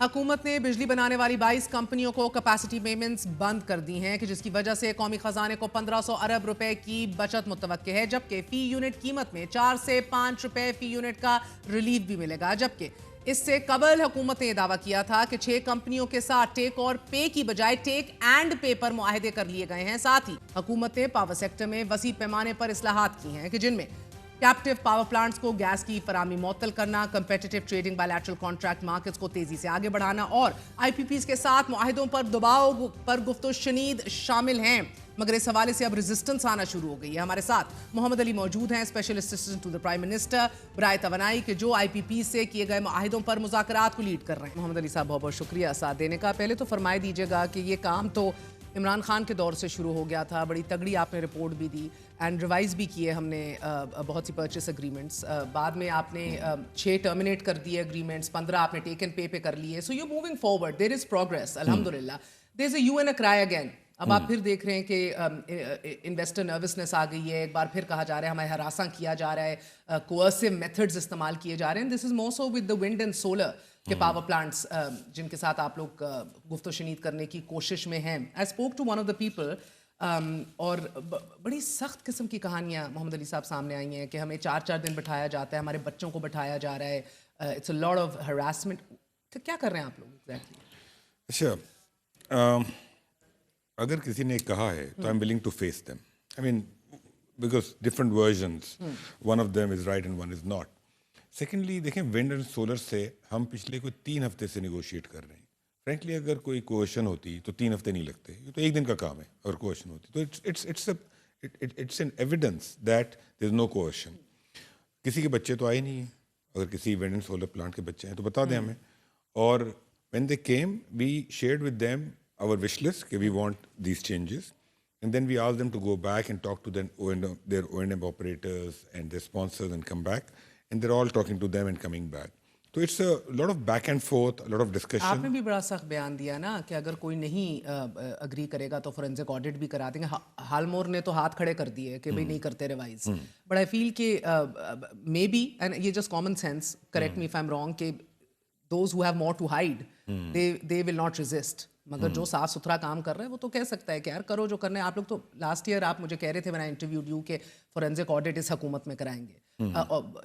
حکومت نے بجلی بنانے والی 22 کمپنیوں کو کیپیسٹی پیمنٹس بند کر دی ہیں کہ جس کی وجہ سے قومی خزانے کو 1500 ارب روپے کی بچت متوقع ہے، جبکہ فی یونٹ قیمت میں 4 سے 5 روپے فی یونٹ کا ریلیف بھی ملے گا۔ جبکہ اس سے قبل حکومت نے یہ دعویٰ کیا تھا کہ 6 کمپنیوں کے ساتھ ٹیک اور پے کی بجائے ٹیک اینڈ پے پر معاہدے کر لیے گئے ہیں۔ ساتھ ہی حکومت نے پاور سیکٹر میں وسیع پیمانے پر اصلاحات کی ہیں کہ جن میں کیپٹیو پاور پلانٹس کو گیس کی فراہمی معطل کرنا، competitive trading bilateral contract markets کو تیزی سے آگے بڑھانا اور آئی پی پیز کے ساتھ معاہدوں پر دباؤ پر گفت و شنید شامل ہیں۔ مگر اس حوالے سے اب ریزسٹنس آنا شروع ہو گئی ہے۔ ہمارے ساتھ محمد علی موجود ہیں، special assistant to the prime minister برائے توانائی کے جو آئی پی پی سے کیے گئے معاہدوں پر مذاکرات کو لیڈ کر رہے ہیں۔ محمد علی صاحب بہت بہت شکریہ ساتھ دینے کا۔ پہلے تو فرمائے دیجیے گا کہ یہ کام تو عمران خان کے دور سے شروع ہو گیا تھا، بڑی تگڑی آپ نے رپورٹ بھی دی اینڈ ریوائز بھی کیے ہم نے بہت سی پرچیز اگریمنٹس، بعد میں آپ نے 6 ٹرمینیٹ کر دیے اگریمنٹس، 15 آپ نے ٹیک اینڈ پے کر لیے۔ So you moving forward, there is progress الحمدللہ۔ دیر از اے یو این اے کرائی اگین۔ اب آپ پھر دیکھ رہے ہیں کہ انویسٹر نروسنس آ گئی ہے، ایک بار پھر کہا جا رہا ہے ہمیں ہراساں کیا جا رہا ہے، کوئرسو میتھڈز استعمال کیے جا رہے ہیں۔ This is more so with the wind and solar کے پاور پلانٹس جن کے ساتھ آپ لوگ گفت و شنید کرنے کی کوشش میں ہیں۔ I spoke to one of the people اور بڑی سخت قسم کی کہانیاں محمد علی صاحب سامنے آئی ہیں کہ ہمیں 4 دن بٹھایا جاتا ہے، ہمارے بچوں کو بٹھایا جا رہا ہے، it's a lot of harassment. کیا کر رہے ہیں آپ لوگ ایگزیکٹلی؟ اچھا، اگر کسی نے کہا ہے تو I am willing to face them, I mean because different versions, one of them is right and one is not. Secondly دیکھیں، ونڈ اینڈ سولر سے ہم پچھلے کوئی 3 ہفتے سے نیگوشیٹ کر رہے ہیں۔ فرینکلی اگر کوئی کوشن ہوتی تو 3 ہفتے نہیں لگتے، یہ تو 1 دن کا کام ہے۔ اگر کوشن ہوتی تو it's an evidence that there is no caution. کسی کے بچے تو آئے نہیں ہیں، اگر کسی ونڈ اینڈ سولر پلانٹ کے بچے ہیں تو بتا دیں ہمیں۔ اور when they came we shared with them our wish list کہ we want these changes, and then we asked them to go back and talk to their O&M operators and their sponsors and come back, and they're all talking to them and coming back. So it's a lot of back and forth, a lot of discussion. آپ نے بھی بڑا سخت بیان دیا نا کہ اگر کوئی نہیں اگری کرے گا تو فورینزک آڈٹ بھی کرا دیں گے۔ ہالمور نے تو ہاتھ کھڑے کر دیے کہ بھئی نہیں کرتے ریوائز، بٹ آئی فیل کہ مے بی، اینڈ یہ just common sense, correct me if I am wrong, کہ those who have more to hide they will not resist، مگر جو صاف ستھرا کام کر رہے ہیں وہ تو کہہ سکتا ہے کہ یار کرو جو کرنا ہے۔ آپ لوگ تو لاسٹ ایئر آپ مجھے کہہ رہے تھے، میں نے انٹرویو ڈیو کہ فورینزک آڈٹ اس حکومت میں کرائیں گے،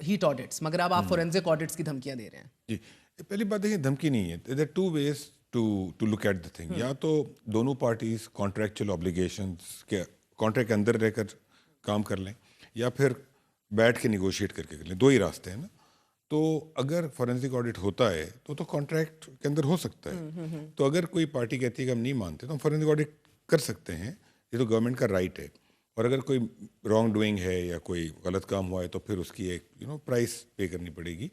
ہیٹ آڈٹس، مگر اب آپ فورینزک آڈٹس کی دھمکیاں دے رہے ہیں۔ جی، پہلی بات دیکھیں، دھمکی نہیں ہے، there are 2 ways to look at the thing۔ یا تو دونوں پارٹیز کانٹریکچوئل اوبلیگیشنس کے کانٹریکٹ کے اندر رہ کر کام کر لیں، یا پھر بیٹھ کے نیگوشیٹ کر کے کر لیں، 2 ہی راستے ہیں نا۔ تو اگر فورینزک آڈٹ ہوتا ہے تو کانٹریکٹ کے اندر ہو سکتا ہے۔ تو اگر کوئی پارٹی کہتی ہے کہ ہم نہیں مانتے تو ہم فورینزک آڈٹ کر سکتے ہیں، یہ تو گورنمنٹ کا رائٹ ہے۔ اور اگر کوئی رانگ ڈوئنگ ہے یا کوئی غلط کام ہوا ہے تو پھر اس کی ایک پرائس پے کرنی پڑے گی۔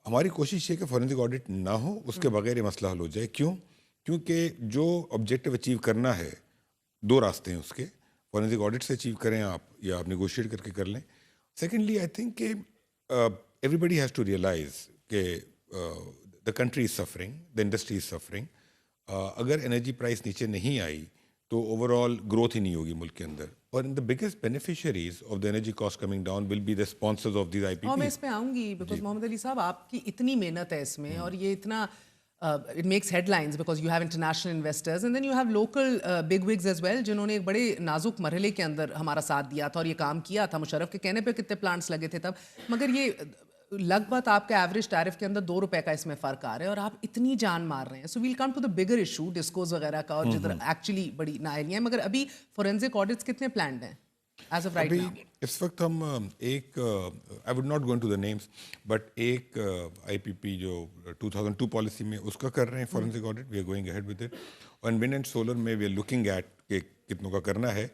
ہماری کوشش یہ کہ فورینزک آڈٹ نہ ہو، اس کے بغیر یہ مسئلہ حل ہو جائے۔ کیوں؟ کیونکہ جو آبجیکٹیو اچیو کرنا ہے، 2 راستے ہیں اس کے، فورینزک آڈٹ سے اچیو کریں آپ، یا آپ نیگوشیٹ کر کے کر لیں۔ سیکنڈلی آئی تھنک کہ everybody has to realize کہ the country is suffering, the industry is suffering۔ اگر انرجی پرائس نیچے نہیں آئی تو اوور آل گروتھ ہی نہیں ہوگی ملک کے اندر، اور the biggest beneficiaries of the energy cost coming down will be the sponsors of these IPPs۔ اور میں اس پہ آؤں گی بیکاز محمد علی صاحب آپ کی اتنی محنت ہے اس میں، اور یہ اتنا it makes headlines because you have international investors and then you have local big wigs as well جنہوں نے ایک بڑے نازک مرحلے کے اندر ہمارا ساتھ دیا تھا اور یہ کام کیا تھا۔ مشرف کے کہنے پہ کتنے پلانٹس لگے تھے تب، مگر یہ لگ بھگ آپ کے ایوریج ٹیرف کے اندر 2 روپے کا اس میں فرق آ رہا ہے، اور آپ اتنی جان مار رہے ہیں۔ So we'll come to the bigger issue, discos وغیرہ کا، اور جدھر ایکچولی بڑی نائلیاں ہیں۔ مگر ابھی فورینزک آڈٹس کتنے پلانڈ ہیں ایز آف رائٹ ناؤ؟ اس وقت ہم ایک I would not go into the names, but ایک آئی پی پی جو 2002 پالیسی میں اس کا کر رہے ہیں forensic audit, we are going ahead with it. اور ونڈ اینڈ سولر میں وی آر لوکنگ ایٹ کہ کتنوں کا کرنا ہے۔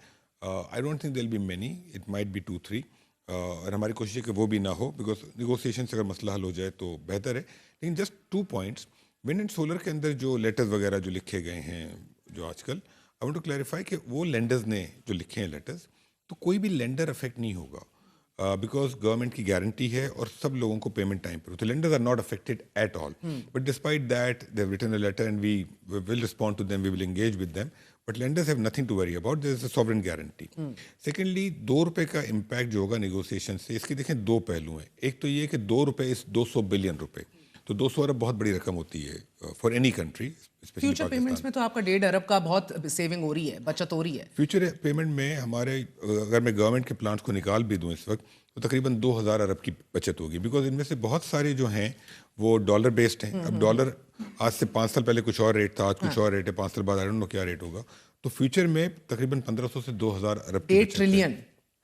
I don't think there will be many, it might be 2-3، اور ہماری کوشش ہے کہ وہ بھی نہ ہو، بیکاز نیگوسیشن سے اگر مسئلہ حل ہو جائے تو بہتر ہے۔ لیکن just 2 points, wind and solar کے اندر جو لیٹرز وغیرہ جو لکھے گئے ہیں جو آج کل، آئی وانٹ ٹو کلیریفائی کہ وہ لینڈرز نے جو لکھے ہیں لیٹرز، تو کوئی بھی لینڈر افیکٹ نہیں ہوگا، بیکاز گورنمنٹ کی گارنٹی ہے اور سب لوگوں کو پیمنٹ ٹائم پر ہوتی ہے۔ Lenders are not affected at all, but despite that they have written a letter and we will respond to them, we will engage with them, but lenders have nothing to worry about, there is a sovereign guarantee. Secondly 2 روپے کا impact جو ہوگا negotiation سے، اس کے دیکھیں 2 پہلو ہیں۔ ایک تو یہ کہ 2 روپے از 200 بلین روپے، تو 200 ارب بہت بڑی رقم ہوتی ہے for any country. Future payments میں تو آپ کا 1.5 ارب کا بہت سیونگ ہو رہی ہے, بچت ہو رہی ہے. فیوچر پیمنٹ میں ہمارے اگر میں گورنمنٹ کے پلانس کو نکال بھی دوں اس وقت تو تقریباً 2000 ارب کی بچت ہوگی, بیکاز ان میں سے بہت سارے جو ہیں وہ ڈالر بیسڈ ہیں. اب ڈالر آج سے 5 سال پہلے کچھ اور ریٹ تھا, آج کچھ اور ریٹ ہے, 5 سال بعد آئی ڈونٹ نو کیا ریٹ ہوگا. تو فیوچر میں تقریباً 1500 سے 2000 ارب کی 8 ٹریلین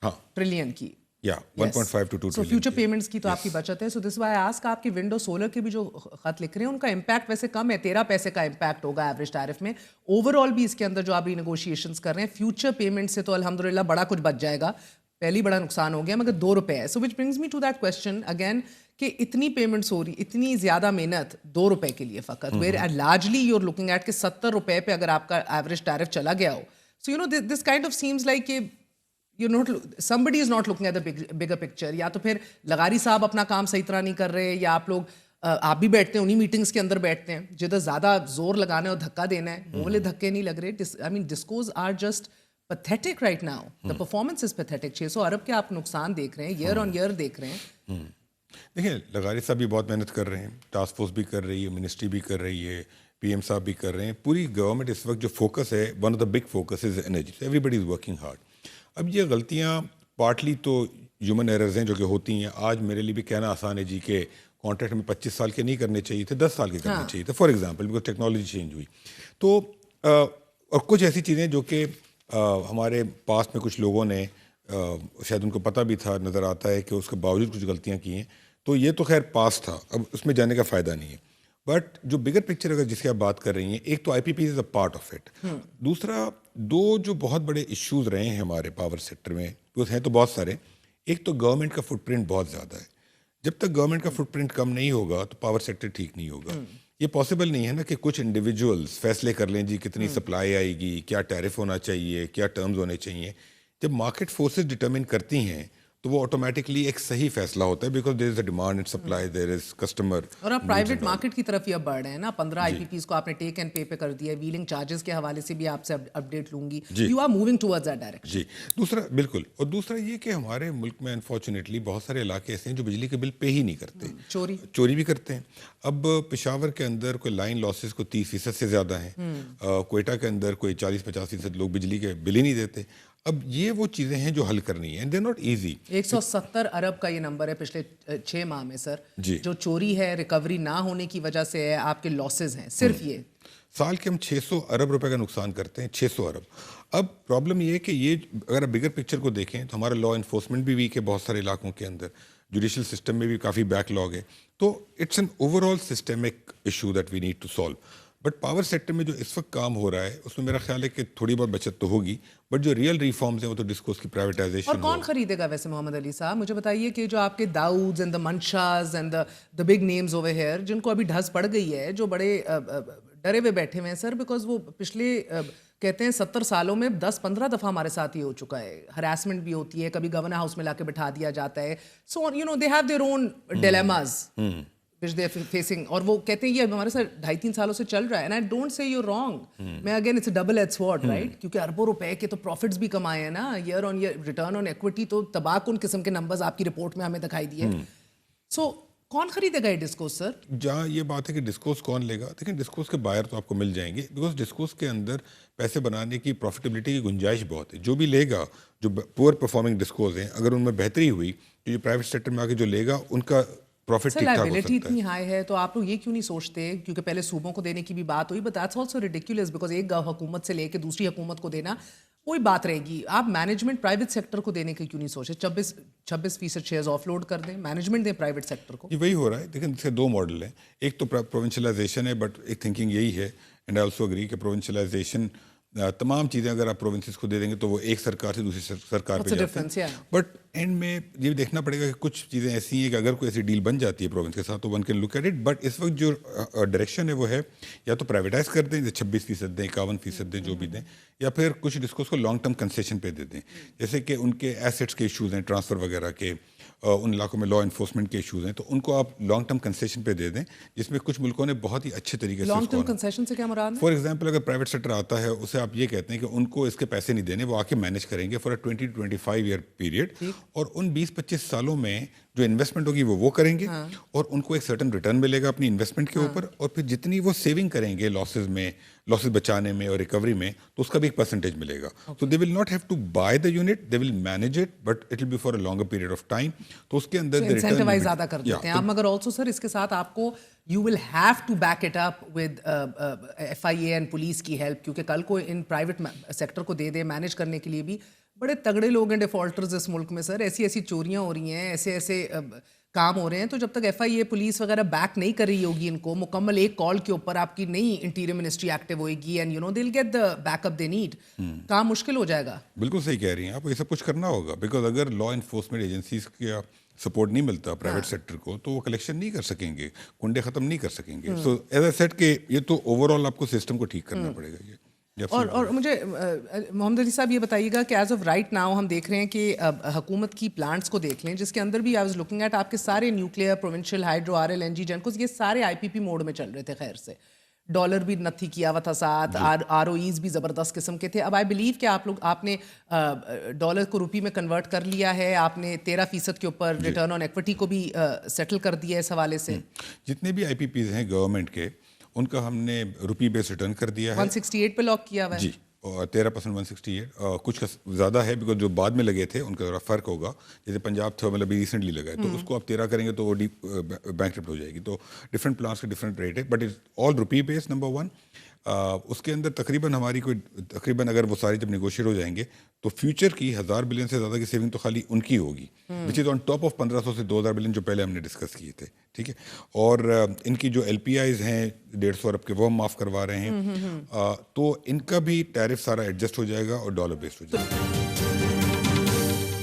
ہاں ٹریلین کی, یا 1.5 to 2 سو فیوچر پیمنٹس کی تو آپ کی بچت ہے. سو دس وائی آسک, آپ کی ونڈو سولر کے بھی جو خط لکھ رہے ہیں ان کا امپیکٹ ویسے کم ہے, 13 پیسے کا امپیکٹ ہوگا ایوریج ٹیرف میں. اوور آل بھی اس کے اندر جو آپ ریگوشیشنس کر رہے ہیں فیوچر پیمنٹ سے تو الحمدللہ بڑا کچھ بچ جائے گا. پہلی بڑا نقصان ہو گیا مگر 2 روپے ہے. So which brings me to that question again کہ اتنی پیمنٹس ہو رہی, اتنی زیادہ محنت 2 روپے کے لیے فقط, where largely you are looking at کہ 70 روپے پہ اگر آپ کا ایوریج ٹیرف چلا گیا ہو. So you know this kind of seems like کہ somebody is not looking at the bigger picture. یا تو پھر لغاری صاحب اپنا کام صحیح طرح نہیں کر رہے, یا آپ لوگ آپ بھی بیٹھتے ہیں انہی میٹنگس کے اندر بیٹھتے ہیں جدھر زیادہ زور لگانا ہے اور دھکا دینا ہے, وہ والے دھکے نہیں لگ رہے. I mean discos are just pathetic right now. The performance is pathetic. 600 ارب کے آپ نقصان دیکھ رہے ہیں, ایئر آن ایئر دیکھ رہے ہیں. دیکھیں لغاری صاحب بھی بہت محنت کر رہے ہیں, ٹاسک فورس بھی کر رہی ہے, منسٹری بھی کر رہی ہے, پی ایم صاحب بھی کر رہے ہیں. پوری گورنمنٹ اس وقت جو فوکس ہے, one of the big focus is energy. Everybody is working hard. اب یہ غلطیاں پارٹلی تو ہیومن ایررز ہیں جو کہ ہوتی ہیں. آج میرے لیے بھی کہنا آسان ہے جی کہ کانٹریکٹ میں 25 سال کے نہیں کرنے چاہیے تھے, 10 سال کے کرنے چاہیے تھے, for example, because technology change ہوئی. تو اور کچھ ایسی چیزیں جو کہ ہمارے پاس میں کچھ لوگوں نے شاید ان کو پتہ بھی تھا, نظر آتا ہے کہ اس کے باوجود کچھ غلطیاں کی ہیں. تو یہ تو خیر پاس تھا, اب اس میں جانے کا فائدہ نہیں ہے. بٹ جو بگر پکچر اگر جس کی آپ بات کر رہی ہیں, ایک تو آئی پی پی از اے پارٹ آف اٹ. دوسرا 2 جو بہت بڑے ایشوز رہے ہیں ہمارے پاور سیکٹر میں, ہیں تو بہت سارے. ایک تو گورنمنٹ کا فٹ پرنٹ بہت زیادہ ہے. جب تک گورنمنٹ کا فٹ پرنٹ کم نہیں ہوگا تو پاور سیکٹر ٹھیک نہیں ہوگا. یہ پاسبل نہیں ہے نا کہ کچھ انڈیویجولس فیصلے کر لیں جی کتنی سپلائی آئے گی, کیا ٹیرف ہونا چاہیے, کیا ٹرمز ہونے چاہیے. جب مارکیٹ فورسز ڈٹرمن کرتی ہیں تو وہ آٹومیٹکلی ایک صحیح فیصلہ ہوتا ہے, because there is a demand and supply, there is customer. اور آپ پرائیویٹ مارکیٹ کی طرف ہی اب بڑھ رہے ہیں نا. 15 آئی پی پیز کو آپ نے ٹیک اینڈ پے پہ کر دیا ہے. ویلنگ چارجز کے حوالے سے بھی آپ سے اپڈیٹ لوں گی. You are moving towards that direction. جی دوسرا بالکل. اور دوسرا یہ کہ ہمارے ملک میں انفارچونیٹلی بہت سارے علاقے ایسے ہیں جو بجلی کے بل پے ہی نہیں کرتے, چوری بھی کرتے ہیں. اب پشاور کے اندر کوئی لائن لاسز کو 30% سے زیادہ ہیں, کوئٹہ کے اندر کوئی 40-50% لوگ بجلی کے بل ہی نہیں دیتے. اب یہ وہ چیزیں ہیں جو حل کرنی ہیں, they're not easy. 170 ارب کا یہ نمبر ہے پچھلے 6 ماہ میں سر, جو چوری ہے ریکوری نہ ہونے کی وجہ سے ہے, آپ کے لاسز ہیں صرف یہ. سال کے ہم 600 ارب روپے کا نقصان کرتے ہیں, 600 ارب. اب پرابلم یہ ہے کہ یہ اگر آپ بگر پکچر کو دیکھیں تو ہمارا لا انفورسمنٹ بھی ویک ہے بہت سارے علاقوں کے اندر, جوڈیشل سسٹم میں بھی کافی بیک لاگ ہے. تو it's an overall systemic issue that we need to solve. But power sector میں جو اس وقت کام ہو رہا ہے اس میں میرا خیال ہے کہ تھوڑی بہت بچت تو ہوگی, بٹ جو ریئل ریفارمز ہیں وہ تو ڈسکوس کی پرائیویٹائزیشن. اور کون خریدے گا ویسے محمد علی صاحب؟ مجھے بتائیے کہ جو آپ کے Dawoods and the Manshas and the big names over here جن کو ابھی ڈھس پڑ گئی ہے, جو بڑے ڈرے ہوئے بیٹھے ہوئے ہیں سر, بیکاز وہ پچھلے کہتے ہیں 70 سالوں میں 10-15 دفعہ ہمارے ساتھ یہ ہو چکا ہے. ہراسمنٹ بھی ہوتی ہے, کبھی گورنر ہاؤس میں لا کے بٹھا دیا جاتا ہے. So you know they have their own dilemmas which they are facing. اور وہ کہتے ہیں یہ ہمارے ساتھ 2.5-3 سالوں سے چل رہا ہے. and I don't say you're wrong. میں again it's a double edged sword, right? کیونکہ اربوں روپے کے تو پروفٹس بھی کمائے ہیں نا, year on year return on equity تو تباہ کن قسم کے نمبرز آپ کی رپورٹ میں ہمیں دکھائی دیے. سو کون خریدے گا یہ ڈسکوس سر؟ جہاں یہ بات ہے کہ ڈسکوس کون لے گا, دیکھیں ڈسکوس کے بائر تو آپ کو مل جائیں گے, بیکاز ڈسکوس کے اندر پیسے بنانے کی پروفیٹیبلٹی کی گنجائش بہت ہے. جو بھی لے گا, جو پور پرفارمنگ ڈسکوز ہیں, اگر ان میں بہتری ہوئی تو جو پرائیویٹ سیکٹر میں آ کے جو لے گا ان کا پروفٹ ٹھیک ٹھاک ہو سکتا ہے. اتنی ہائی ہے تو آپ لوگ یہ کیوں نہیں سوچتے, کیونکہ پہلے صوبوں کو دینے کی بھی بات ہوئی, but that's also ridiculous, because ایک حکومت سے لے کے دوسری حکومت کو دینا وہی بات رہے گی. آپ مینجمنٹ پرائیویٹ سیکٹر کو دینے کی کیوں نہیں سوچے؟ 26% شیئرز آف لوڈ کر دیں, مینجمنٹ دیں پرائیویٹ سیکٹر کو. یہ وہی ہو رہا ہے. دیکھیں اس کے 2 ماڈل ہیں. ایک تو پروونشلائزیشن ہے, بٹ ایک تھنکنگ یہی ہے, اینڈ آئی آلسو اگری کہ پروونشلائزیشن تمام چیزیں اگر آپ پروونسز کو دے دیں گے تو وہ ایک سرکار سے دوسری سرکار پہ جاتے ہیں. بٹ اینڈ میں یہ دیکھنا پڑے گا کہ کچھ چیزیں ایسی ہیں کہ اگر کوئی ایسی ڈیل بن جاتی ہے پروونس کے ساتھ تو one can look at it. But اس وقت جو ڈائریکشن ہے وہ ہے یا تو پرائیویٹائز کر دیں, 26% دیں, 51% دیں, جو بھی دیں, یا پھر کچھ ڈسکوس کو لانگ ٹرم کنسیشن پہ دے دیں. جیسے کہ ان کے ایسیٹس کے ایشوز ہیں, ٹرانسفر وغیرہ کے, ان علاقوں میں لا انفورسمنٹ کے ایشوز ہیں, تو ان کو آپ لانگ ٹرم کنسیشن پہ دے دیں, جس میں کچھ ملکوں نے بہت ہی اچھے طریقے سے. لانگ ٹرم کنسیشن سے کیا مراد ہے؟ فار ایگزامپل اگر پرائیویٹ سیکٹر آتا ہے, اسے آپ یہ کہتے ہیں کہ ان کو اس کے پیسے نہیں دینے, وہ آ کے مینیج کریں گے فار 20 to 25 ایئر پیریڈ, اور ان 20-25 سالوں میں جو انویسٹمنٹ ہوگی وہ کریں گے اور ان کو ایک سرٹن ریٹرن ملے گا اپنی انویسٹمنٹ کے اوپر, اور پھر جتنی وہ سیونگ کریں گے لاسز بچانے میں اور ریکوری میں, تو اس کا بھی ایک پرسنٹیج ملے گا. So they will not have to buy the unit, they will manage it, but it will be for a longer period of time. تو اس کے اندر انسینٹیوائز زیادہ کر دیتے ہیں آپ. مگر آلسو سر اس کے ساتھ آپ کو you will have to back it up with F I A and police کی ہیلپ, کیونکہ کل کو ان پرائیویٹ سیکٹر کو دے دے مینیج کرنے کے لیے بھی بڑے تگڑے لوگ ہیں ڈیفالٹرز اس ملک میں سر. ایسی چوریاں ہو رہی ہیں, ایسے کام ہو رہے ہیں, تو جب تک ایف آئی اے پولیس وغیرہ بیک نہیں کر رہی ہوگی ان کو مکمل ایک کال کے اوپر, آپ کی نئی انٹیریئر منسٹری ایکٹیو ہوئے گی and you know they will get the back up they need, کام مشکل ہو جائے گا. بالکل صحیح کہہ رہی ہیں آپ, یہ سب کچھ کرنا ہوگا, بیکاز اگر لا انفورسمنٹ ایجنسیز کا سپورٹ نہیں ملتا پرائیویٹ سیکٹر کو, تو وہ کلیکشن نہیں کر سکیں گے, کنڈے ختم نہیں کر سکیں گے. سو ایز اے سیٹ کہ یہ تو اوور آل آپ کو سسٹم کو ٹھیک کرنا پڑے گا. اور مجھے محمد علی صاحب یہ بتائیے گا کہ ایز آف رائٹ ناؤ ہم دیکھ رہے ہیں کہ حکومت کی پلانٹس کو دیکھ لیں, جس کے اندر بھی آئی واز لوکنگ ایٹ, آپ کے سارے nuclear, provincial, hydro, R L N G, gencos, یہ سارے آئی پی پی موڈ میں چل رہے تھے. خیر سے ڈالر بھی نتھی کیا ہوا تھا ساتھ, آر او ایز بھی زبردست قسم کے تھے. اب آئی بلیو کہ آپ نے ڈالر کو روپی میں کنورٹ کر لیا ہے, آپ نے 13% کے اوپر ریٹرن آن ایکویٹی کو بھی سیٹل کر دیا ہے اس حوالے سے. جتنے بھی آئی پی پیز ہیں گورنمنٹ کے, ان کا ہم نے روپی بیس ریٹرن کر دیا ہے. 168 پہ لاک کیا ہوا ہے. جی, اور 13% 168, کچھ کا زیادہ ہے بیکاز جو بعد میں لگے تھے ان کا ذرا فرق ہوگا. جیسے پنجاب تھرمل ابھی ریسنٹلی لگا ہے, تو اس کو آپ 13 کریں گے تو وہ بینک رپٹ ہو جائے گی. تو ڈفرینٹ پلانس کے ڈفرینٹ ریٹ ہے, but it's all rupee base number 1. اس کے اندر تقریباً ہماری تقریباً اگر وہ سارے جب نیگوشیٹ ہو جائیں گے تو فیوچر کی 1000 بلین سے زیادہ کی سیونگ تو خالی ان کی ہوگی, وچ از آن ٹاپ آف 1500 سے 2000 بلین جو پہلے ہم نے ڈسکس کیے تھے. ٹھیک ہے, اور ان کی جو ایل پی آئیز ہیں 150 ارب کے, وہ ہم معاف کروا رہے ہیں. تو ان کا بھی ٹیرف سارا ایڈجسٹ ہو جائے گا اور ڈالر بیسڈ ہو جائے گا.